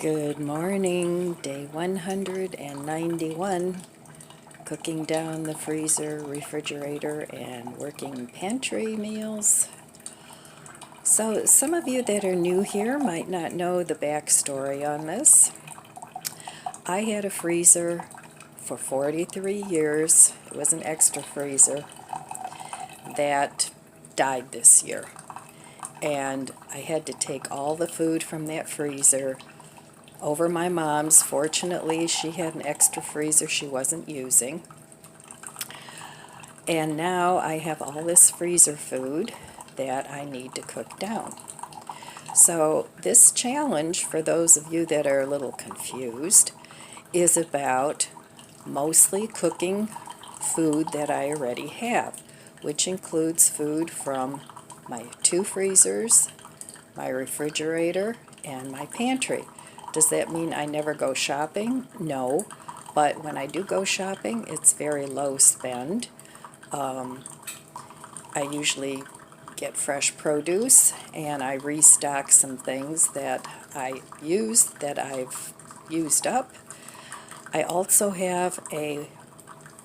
Good morning, day 191, cooking down the freezer, refrigerator, and working pantry meals. So some of you that are new here might not know the backstory on this. I had a freezer for 43 years. It was an extra freezer that died this year. And I had to take all the food from that freezer over my mom's. Fortunately, she had an extra freezer she wasn't using. And now I have all this freezer food that I need to cook down. So this challenge, for those of you that are a little confused, is about mostly cooking food that I already have, which includes food from my 2 freezers, my refrigerator, and my pantry. Does that mean I never go shopping? No, but when I do go shopping, it's very low spend. I usually get fresh produce, and I restock some things that I've used up. I also have I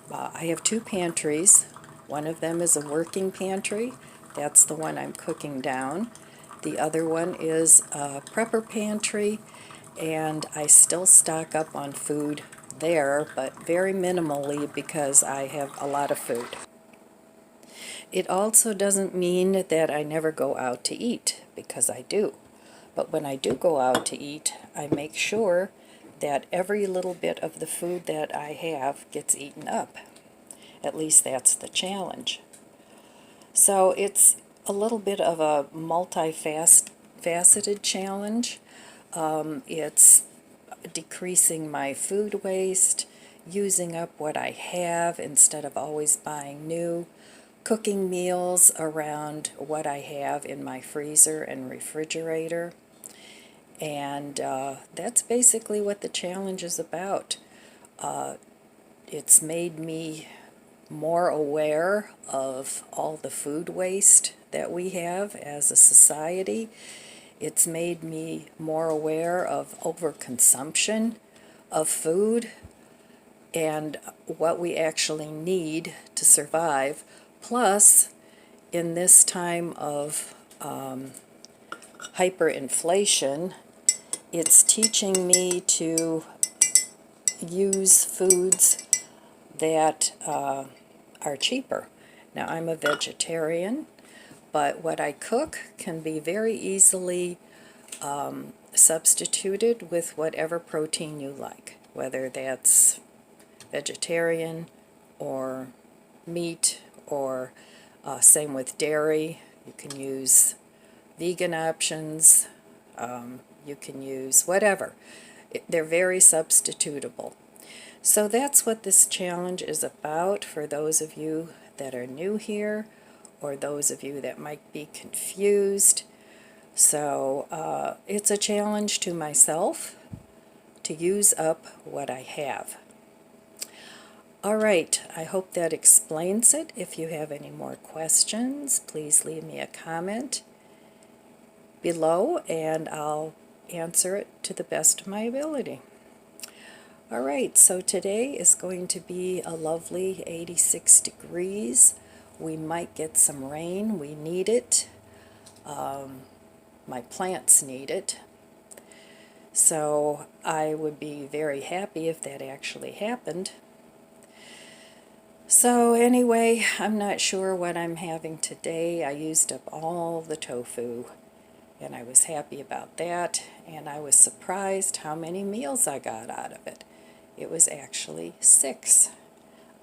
have 2 pantries. One of them is a working pantry. That's the one I'm cooking down. The other one is a prepper pantry, and I still stock up on food there, but very minimally because I have a lot of food. It also doesn't mean that I never go out to eat, because I do. But when I do go out to eat, I make sure that every little bit of the food that I have gets eaten up. At least that's the challenge. So it's a little bit of a multifaceted challenge. It's decreasing my food waste, using up what I have instead of always buying new, cooking meals around what I have in my freezer and refrigerator. And that's basically what the challenge is about. It's made me more aware of all the food waste that we have as a society. It's made me more aware of overconsumption of food and what we actually need to survive. Plus, in this time of hyperinflation, it's teaching me to use foods that are cheaper. Now, I'm a vegetarian, but what I cook can be very easily substituted with whatever protein you like, whether that's vegetarian or meat, or same with dairy. You can use vegan options, you can use whatever. They're very substitutable. So that's what this challenge is about for those of you that are new here, or those of you that might be confused. So it's a challenge to myself to use up what I have. All right, I hope that explains it. If you have any more questions, please leave me a comment below, and I'll answer it to the best of my ability. All right, so today is going to be a lovely 86 degrees. We might get some rain. We need it. My plants need it. So I would be very happy if that actually happened. So anyway, I'm not sure what I'm having today. I used up all the tofu, and I was happy about that, and I was surprised how many meals I got out of it. It was actually 6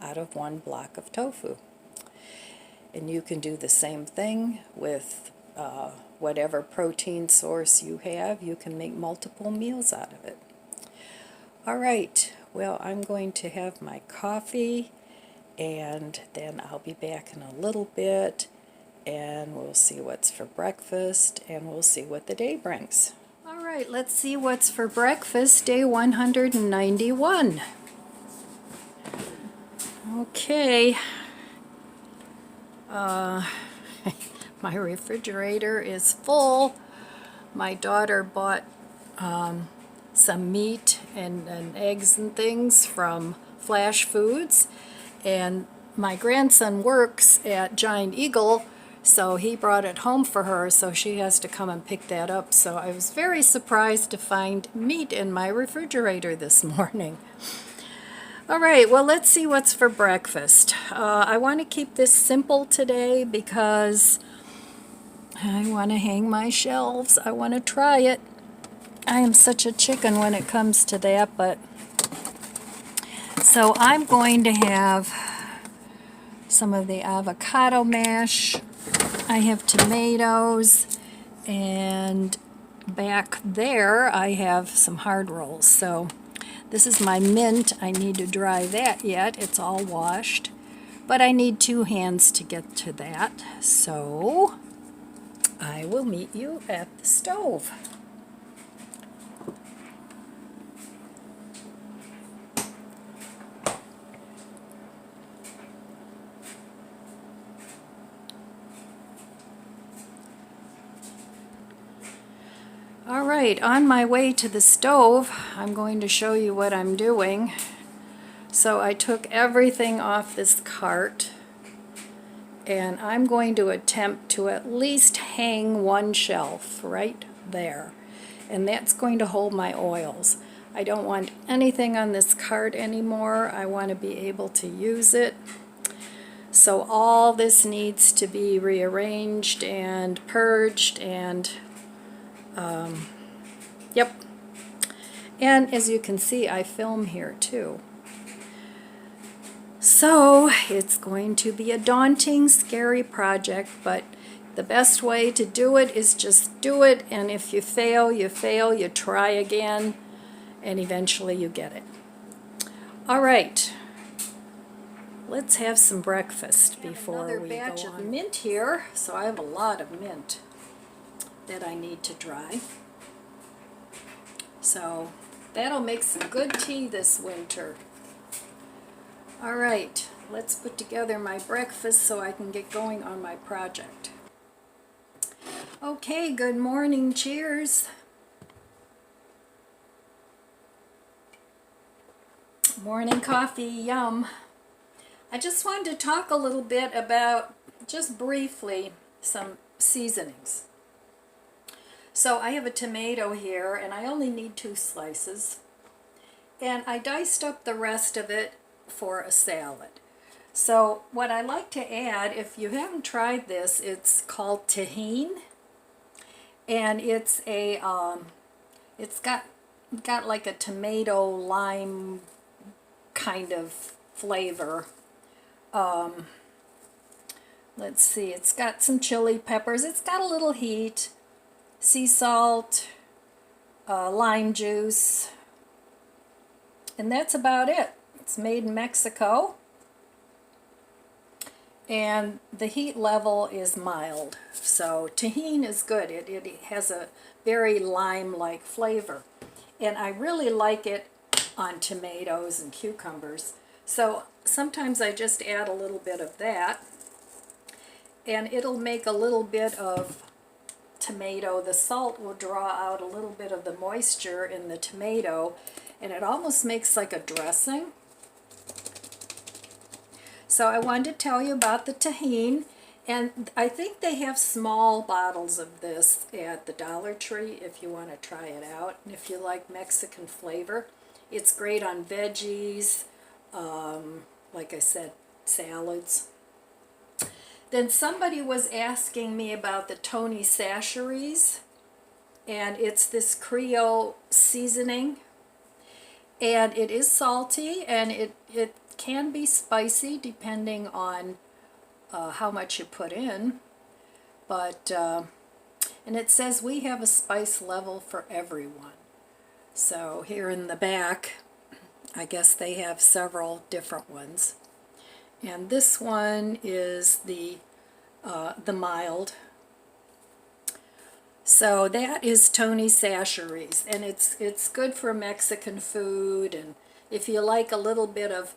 out of 1 block of tofu. And you can do the same thing with whatever protein source you have. You can make multiple meals out of it. All right, well, I'm going to have my coffee, and then I'll be back in a little bit, and we'll see what's for breakfast, and we'll see what the day brings. All right, let's see what's for breakfast, day 191. Okay. My refrigerator is full. My daughter bought some meat and eggs and things from Flash Foods, and my grandson works at Giant Eagle, so he brought it home for her, so she has to come and pick that up. So I was very surprised to find meat in my refrigerator this morning. All right, well, let's see what's for breakfast. I want to keep this simple today because I want to hang my shelves. I want to try it. I am such a chicken when it comes to that, but so I'm going to have some of the avocado mash. I have tomatoes, and back there I have some hard rolls. So this is my mint. I need to dry that yet. It's all washed, but I need 2 hands to get to that. So I will meet you at the stove. Alright, on my way to the stove, I'm going to show you what I'm doing. So I took everything off this cart, and I'm going to attempt to at least hang 1 shelf right there. And that's going to hold my oils. I don't want anything on this cart anymore. I want to be able to use it. So all this needs to be rearranged and purged and yep. And as you can see, I film here too. So it's going to be a daunting, scary project, but the best way to do it is just do it, and if you fail, you fail, you try again, and eventually you get it. All right. Let's have some breakfast before we go on. Another batch of mint here, so I have a lot of mint that I need to dry. So that'll make some good tea this winter. All right, let's put together my breakfast so I can get going on my project. Okay, good morning, cheers. Morning coffee, yum. I just wanted to talk a little bit about, just briefly, some seasonings. So I have a tomato here, and I only need 2 slices. And I diced up the rest of it for a salad. So what I like to add, if you haven't tried this, it's called tahini. And it's a, it's got like a tomato lime kind of flavor. Let's see, it's got some chili peppers, it's got a little heat, sea salt, lime juice, and that's about it. It's made in Mexico, and the heat level is mild, so tahini is good. It has a very lime-like flavor, and I really like it on tomatoes and cucumbers. So sometimes I just add a little bit of that, and it'll make a little bit of tomato. The salt will draw out a little bit of the moisture in the tomato, and it almost makes like a dressing. So I wanted to tell you about the tahini, and I think they have small bottles of this at the Dollar Tree if you want to try it out. And if you like Mexican flavor, it's great on veggies, like I said, salads. Then somebody was asking me about the Tony Chachere's, and it's this Creole seasoning, and it is salty, and it can be spicy depending on how much you put in, but and it says we have a spice level for everyone. So here in the back, I guess they have several different ones. And this one is the mild. So that is Tony Chachere's, and it's good for Mexican food, and if you like a little bit of,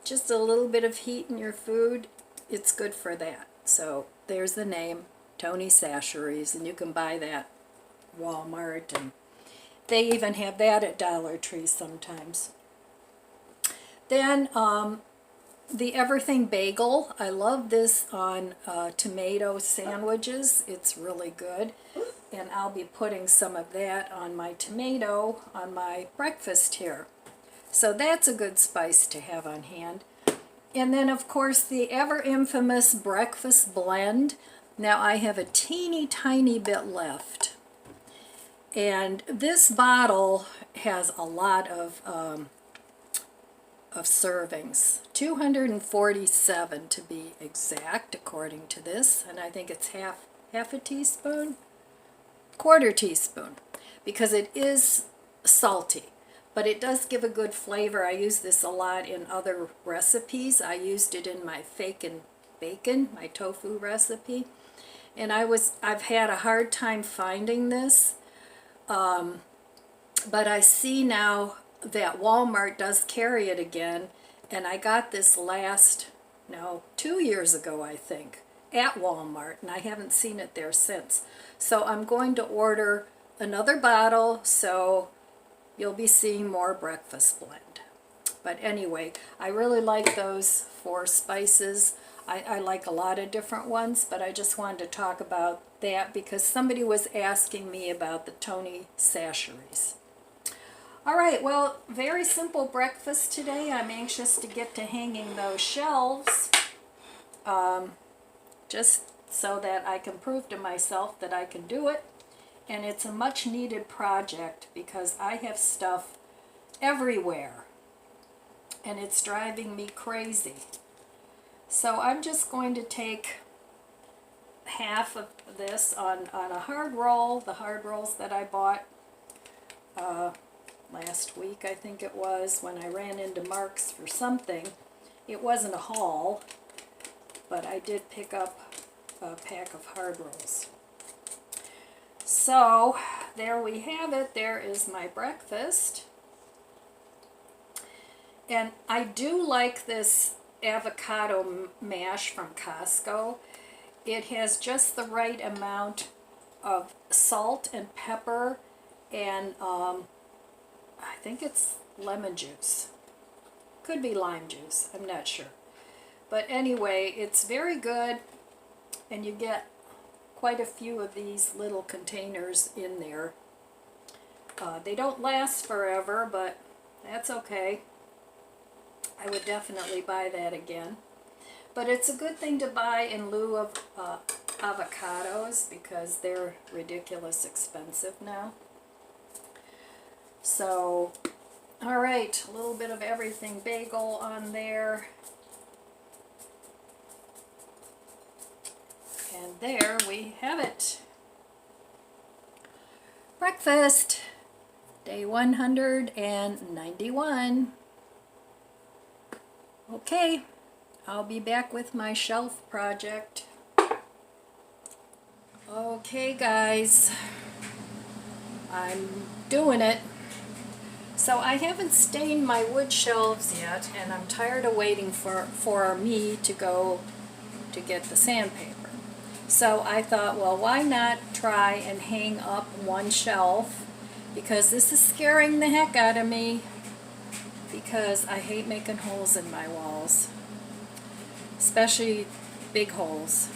just a little bit of heat in your food, it's good for that. So there's the name, Tony Chachere's, and you can buy that at Walmart They even have that at Dollar Tree sometimes. Then the Everything Bagel. I love this on tomato sandwiches. It's really good. And I'll be putting some of that on my tomato on my breakfast here. So that's a good spice to have on hand. And then, of course, the ever infamous breakfast blend. Now I have a teeny tiny bit left. And this bottle has a lot of servings. 247 to be exact, according to this. And I think it's half a teaspoon, quarter teaspoon, because it is salty. But it does give a good flavor. I use this a lot in other recipes. I used it in my bacon, my tofu recipe. And I've had a hard time finding this. But I see now that Walmart does carry it again. And I got this 2 years ago, I think, at Walmart. And I haven't seen it there since. So I'm going to order another bottle, so you'll be seeing more breakfast blend. But anyway, I really like those 4 spices. I like a lot of different ones, but I just wanted to talk about that because somebody was asking me about the Tony Chachere's. All right, well, very simple breakfast today. I'm anxious to get to hanging those shelves, just so that I can prove to myself that I can do it. And it's a much needed project because I have stuff everywhere and it's driving me crazy. So I'm just going to take half of this on a hard roll, the hard rolls that I bought last week, I think it was, when I ran into Mark's for something. It wasn't a haul, but I did pick up a pack of hard rolls. So there we have it. There is my breakfast. And I do like this avocado mash from Costco. It has just the right amount of salt and pepper and I think it's lemon juice. Could be lime juice, I'm not sure. But anyway, it's very good, and you get quite a few of these little containers in there. They don't last forever, but that's okay. I would definitely buy that again. But it's a good thing to buy in lieu of avocados because they're ridiculous expensive now. So, all right, a little bit of everything bagel on there. And there we have it. Breakfast, day 191. Okay, I'll be back with my shelf project. Okay, guys, I'm doing it. So I haven't stained my wood shelves yet, and I'm tired of waiting for me to go to get the sandpaper. So I thought, well, why not try and hang up one shelf, because this is scaring the heck out of me, because I hate making holes in my walls, especially big holes.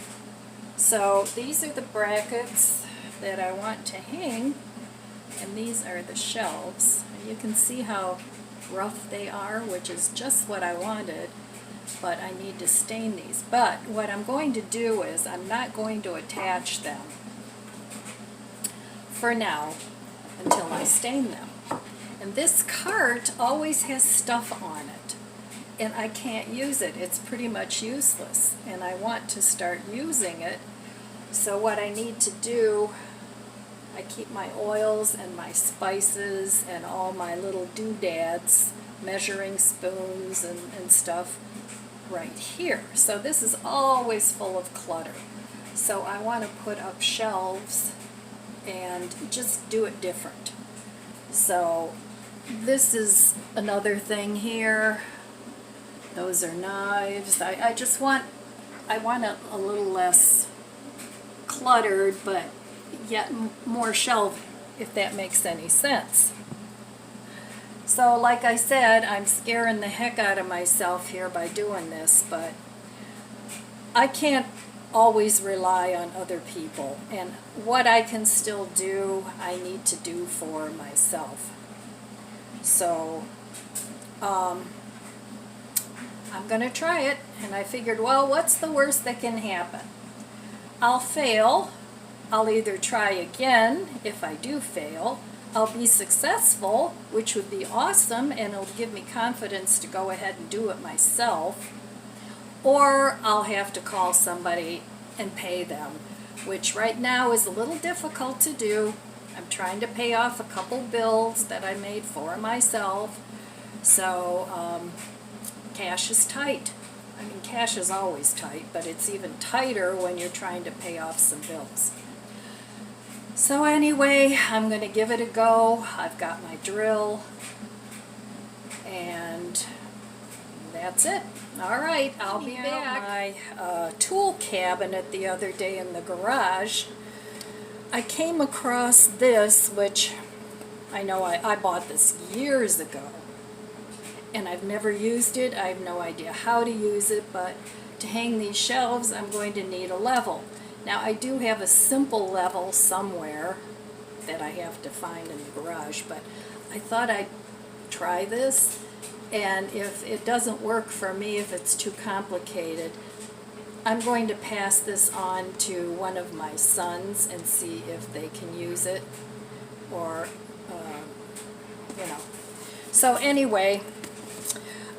So these are the brackets that I want to hang, and these are the shelves. You can see how rough they are, which is just what I wanted, but I need to stain these. But what I'm going to do is I'm not going to attach them for now until I stain them. And this cart always has stuff on it, and I can't use it. It's pretty much useless, and I want to start using it. So what I need to do, I keep my oils and my spices and all my little doodads, measuring spoons and stuff right here. So this is always full of clutter. So I want to put up shelves and just do it different. So this is another thing here. Those are knives. I want it a little less cluttered, but yet more shelving, if that makes any sense. So like I said, I'm scaring the heck out of myself here by doing this, but I can't always rely on other people, and what I can still do, I need to do for myself. So I'm gonna try it, and I figured, well, what's the worst that can happen? I'll fail. I'll either try again. If I do fail, I'll be successful, which would be awesome, and it'll give me confidence to go ahead and do it myself. Or I'll have to call somebody and pay them, which right now is a little difficult to do. I'm trying to pay off a couple bills that I made for myself, so cash is tight. I mean, cash is always tight, but it's even tighter when you're trying to pay off some bills. So anyway, I'm going to give it a go. I've got my drill, and that's it. All right, I'll be back. My tool cabinet the other day in the garage, I came across this, which I know I bought this years ago, and I've never used it. I have no idea how to use it, but to hang these shelves, I'm going to need a level. Now, I do have a simple level somewhere that I have to find in the garage, but I thought I'd try this, and if it doesn't work for me, if it's too complicated, I'm going to pass this on to one of my sons and see if they can use it, or, you know. So anyway,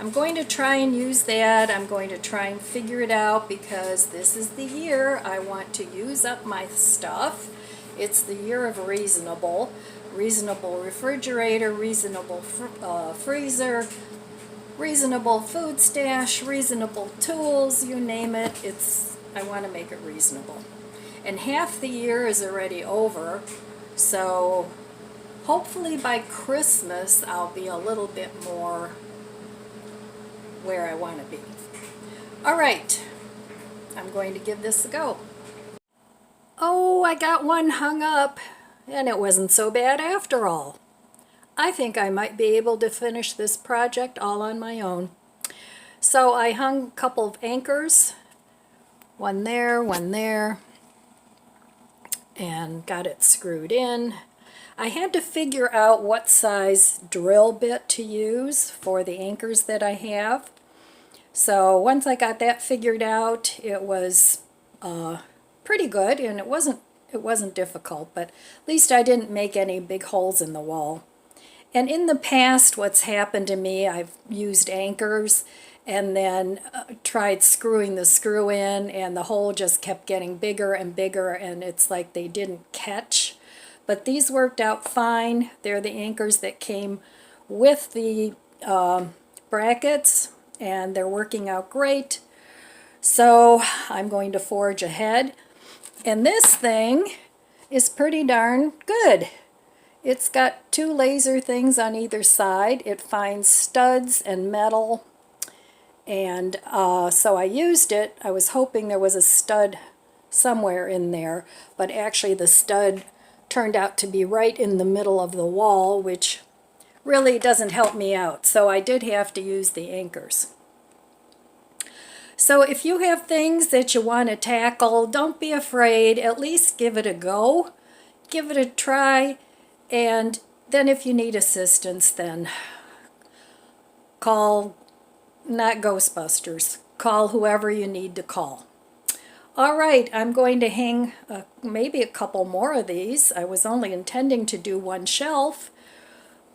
I'm going to try and use that. I'm going to try and figure it out, because this is the year I want to use up my stuff. It's the year of reasonable. Reasonable refrigerator, reasonable freezer, reasonable food stash, reasonable tools, you name it. I want to make it reasonable. And half the year is already over, so hopefully by Christmas I'll be a little bit more where I want to be. All right, I'm going to give this a go. Oh, I got one hung up, and it wasn't so bad after all. I think I might be able to finish this project all on my own. So I hung a couple of anchors, one there, and got it screwed in. I had to figure out what size drill bit to use for the anchors that I have. So once I got that figured out, it was pretty good, and it wasn't difficult, but at least I didn't make any big holes in the wall. And in the past, what's happened to me, I've used anchors and then tried screwing the screw in, and the hole just kept getting bigger and bigger, and it's like they didn't catch. But these worked out fine. They're the anchors that came with the brackets, and they're working out great. So I'm going to forge ahead. And this thing is pretty darn good. It's got two laser things on either side. It finds studs and metal. And so I used it. I was hoping there was a stud somewhere in there, but actually the stud turned out to be right in the middle of the wall, which really doesn't help me out. So I did have to use the anchors. So if you have things that you want to tackle, don't be afraid. At least give it a go. Give it a try. And then if you need assistance, then call, not Ghostbusters, call whoever you need to call. All right, I'm going to hang maybe a couple more of these. I was only intending to do one shelf,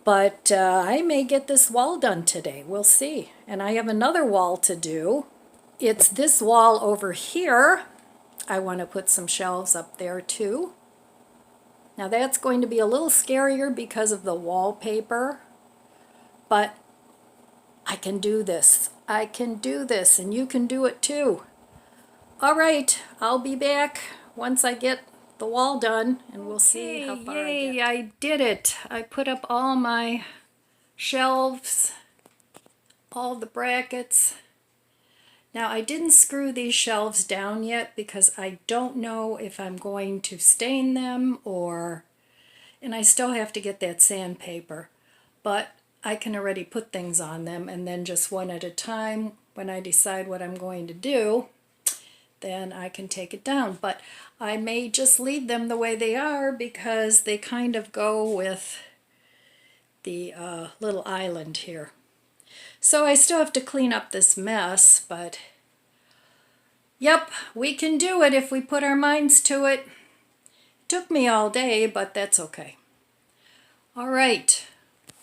but I may get this wall done today. We'll see. And I have another wall to do. It's this wall over here. I want to put some shelves up there too. Now that's going to be a little scarier because of the wallpaper, but I can do this. I can do this, and you can do it too. All right, I'll be back once I get the wall done, and we'll see how far I get. I did it. I put up all my shelves, all the brackets. Now I didn't screw these shelves down yet because I don't know if I'm going to stain them or And I still have to get that sandpaper, but I can already put things on them, and then just one at a time, when I decide what I'm going to do, then I can take it down. But I may just leave them the way they are because they kind of go with the little island here. So I still have to clean up this mess, but yep, we can do it if we put our minds to it. Took me all day, but that's okay. All right,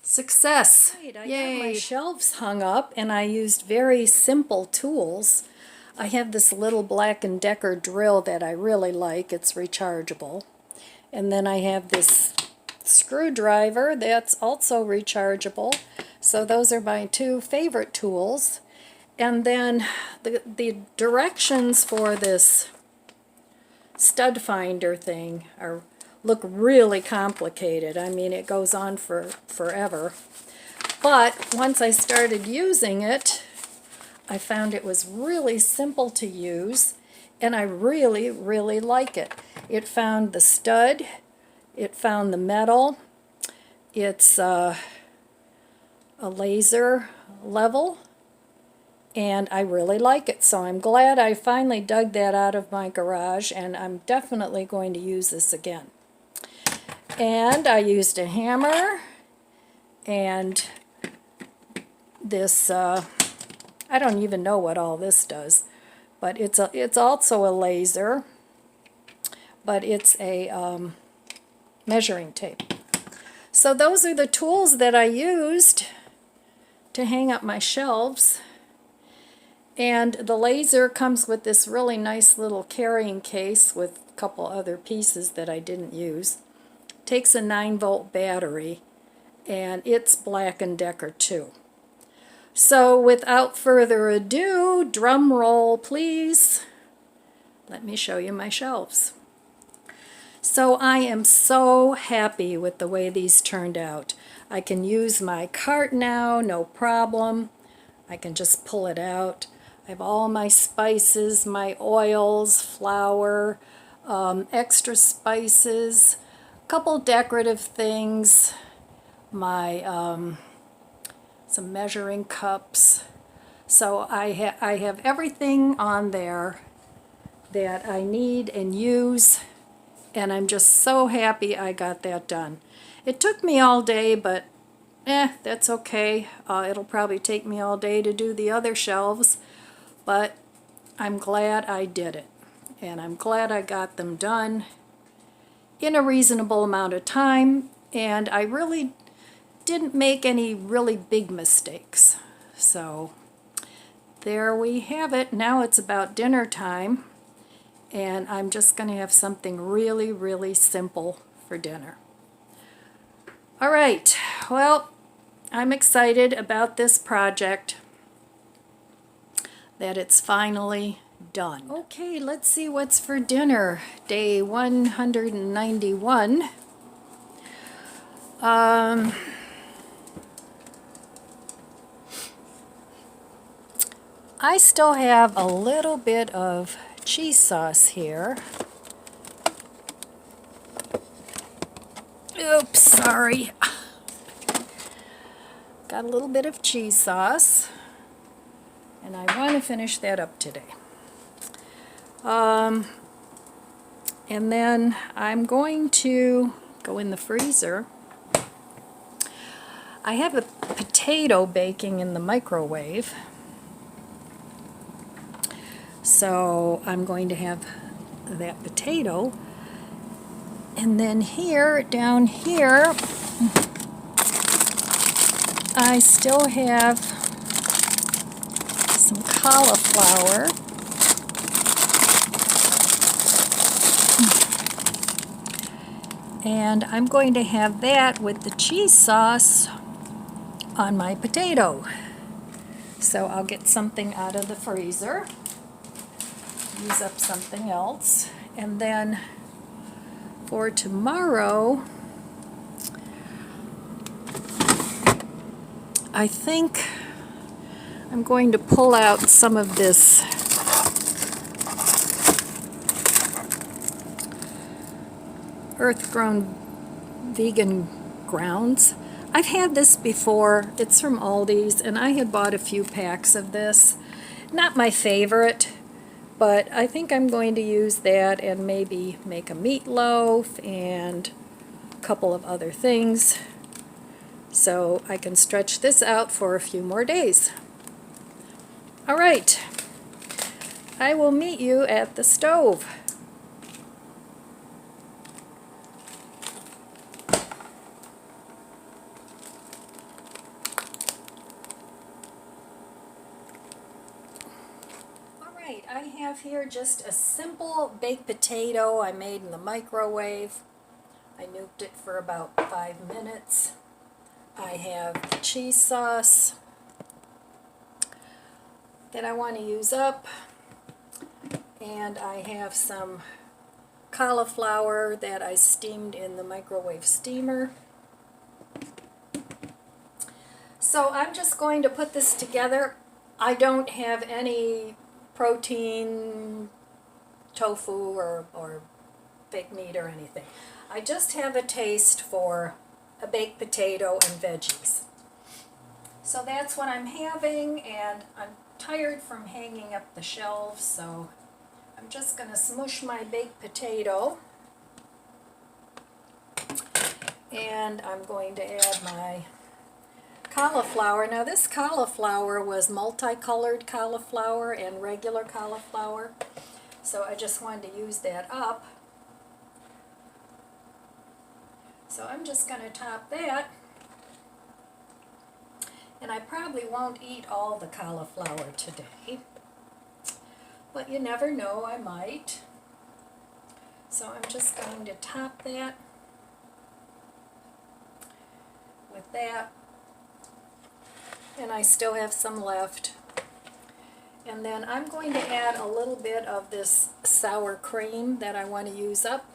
success. Right, I got my shelves hung up, and I used very simple tools. I have this little Black & Decker drill that I really like. It's rechargeable. And then I have this screwdriver that's also rechargeable. So those are my two favorite tools. And then the directions for this stud finder thing look really complicated. I mean, it goes on for forever. But once I started using it, I found it was really simple to use, and I really, really like it. It found the stud, it found the metal, it's a laser level, and I really like it. So I'm glad I finally dug that out of my garage, and I'm definitely going to use this again. And I used a hammer and this I don't even know what all this does, but it's also a laser, but it's a measuring tape. So those are the tools that I used to hang up my shelves. And the laser comes with this really nice little carrying case with a couple other pieces that I didn't use. Takes a 9-volt battery, and it's Black & Decker too. So without further ado, drum roll please, let me show you my shelves. So I am so happy with the way these turned out. I can use my cart now, no problem. I can just pull it out. I have all my spices, my oils, flour, extra spices, a couple decorative things, my some measuring cups. So I have everything on there that I need and use, and I'm just so happy I got that done. It took me all day, but that's okay. It'll probably take me all day to do the other shelves, but I'm glad I did it, and I'm glad I got them done in a reasonable amount of time, and I really didn't make any really big mistakes. So there we have it. Now it's about dinner time, and I'm just going to have something really, really simple for dinner. All right, well, I'm excited about this project, that it's finally done. Okay, let's see what's for dinner. Day 191. I still have a little bit of cheese sauce here. Oops, sorry. Got a little bit of cheese sauce, and I want to finish that up today. And then I'm going to go in the freezer. I have a potato baking in the microwave. So I'm going to have that potato, and then down here, I still have some cauliflower. And I'm going to have that with the cheese sauce on my potato. So I'll get something out of the freezer, use up something else, and then for tomorrow, I think I'm going to pull out some of this earth-grown vegan grounds. I've had this before. It's from Aldi's, and I had bought a few packs of this. Not my favorite, but I think I'm going to use that and maybe make a meatloaf and a couple of other things, so I can stretch this out for a few more days. All right, I will meet you at the stove. I have here just a simple baked potato I made in the microwave. I nuked it for about 5 minutes. I have the cheese sauce that I want to use up, and I have some cauliflower that I steamed in the microwave steamer. So I'm just going to put this together. I don't have any protein, tofu, or baked meat or anything. I just have a taste for a baked potato and veggies. So that's what I'm having, and I'm tired from hanging up the shelves, so I'm just going to smush my baked potato, and I'm going to add my cauliflower. Now this cauliflower was multicolored cauliflower and regular cauliflower, so I just wanted to use that up. So I'm just going to top that, and I probably won't eat all the cauliflower today, but you never know, I might. So I'm just going to top that with that. And I still have some left. And then I'm going to add a little bit of this sour cream that I want to use up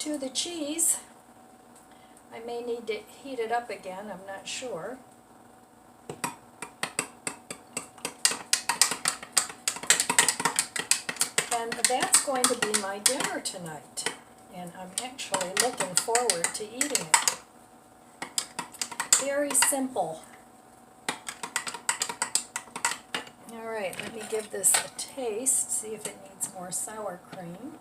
to the cheese. I may need to heat it up again, I'm not sure. And that's going to be my dinner tonight. And I'm actually looking forward to eating it. Very simple. Alright, let me give this a taste, see if it needs more sour cream.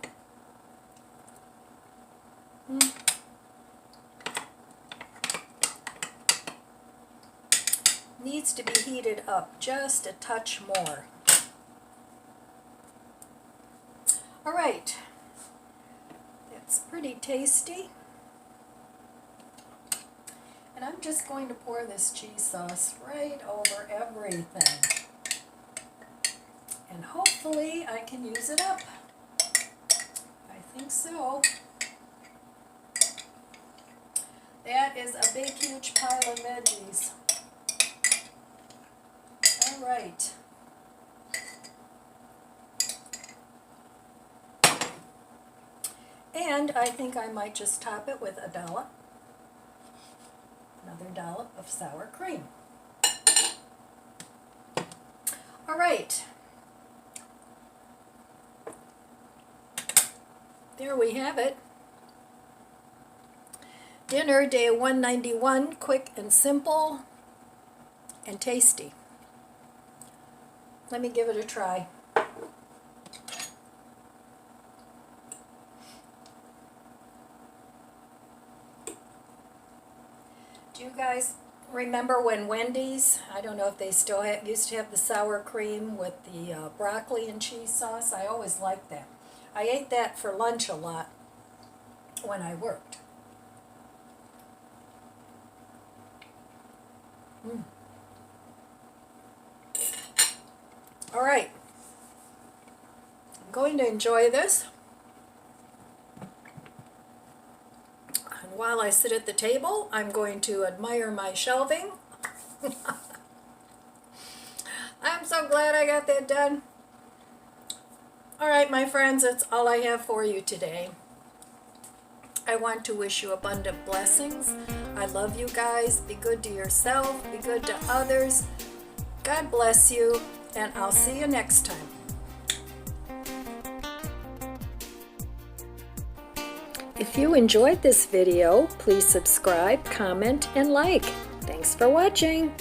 Needs to be heated up just a touch more. Alright, that's pretty tasty. And I'm just going to pour this cheese sauce right over everything. And hopefully I can use it up. I think so. That is a big, huge pile of veggies. All right. And I think I might just top it with a dollop, another dollop of sour cream. All right. There we have it. Dinner day 191, quick and simple and tasty. Let me give it a try. Do you guys remember when Wendy's, I don't know if they still used to have the sour cream with the broccoli and cheese sauce? I always liked that. I ate that for lunch a lot when I worked. All right. I'm going to enjoy this. And while I sit at the table, I'm going to admire my shelving. I'm so glad I got that done. All right, my friends, that's all I have for you today. I want to wish you abundant blessings. I love you guys. Be good to yourself. Be good to others. God bless you, and I'll see you next time. If you enjoyed this video, please subscribe, comment, and like. Thanks for watching.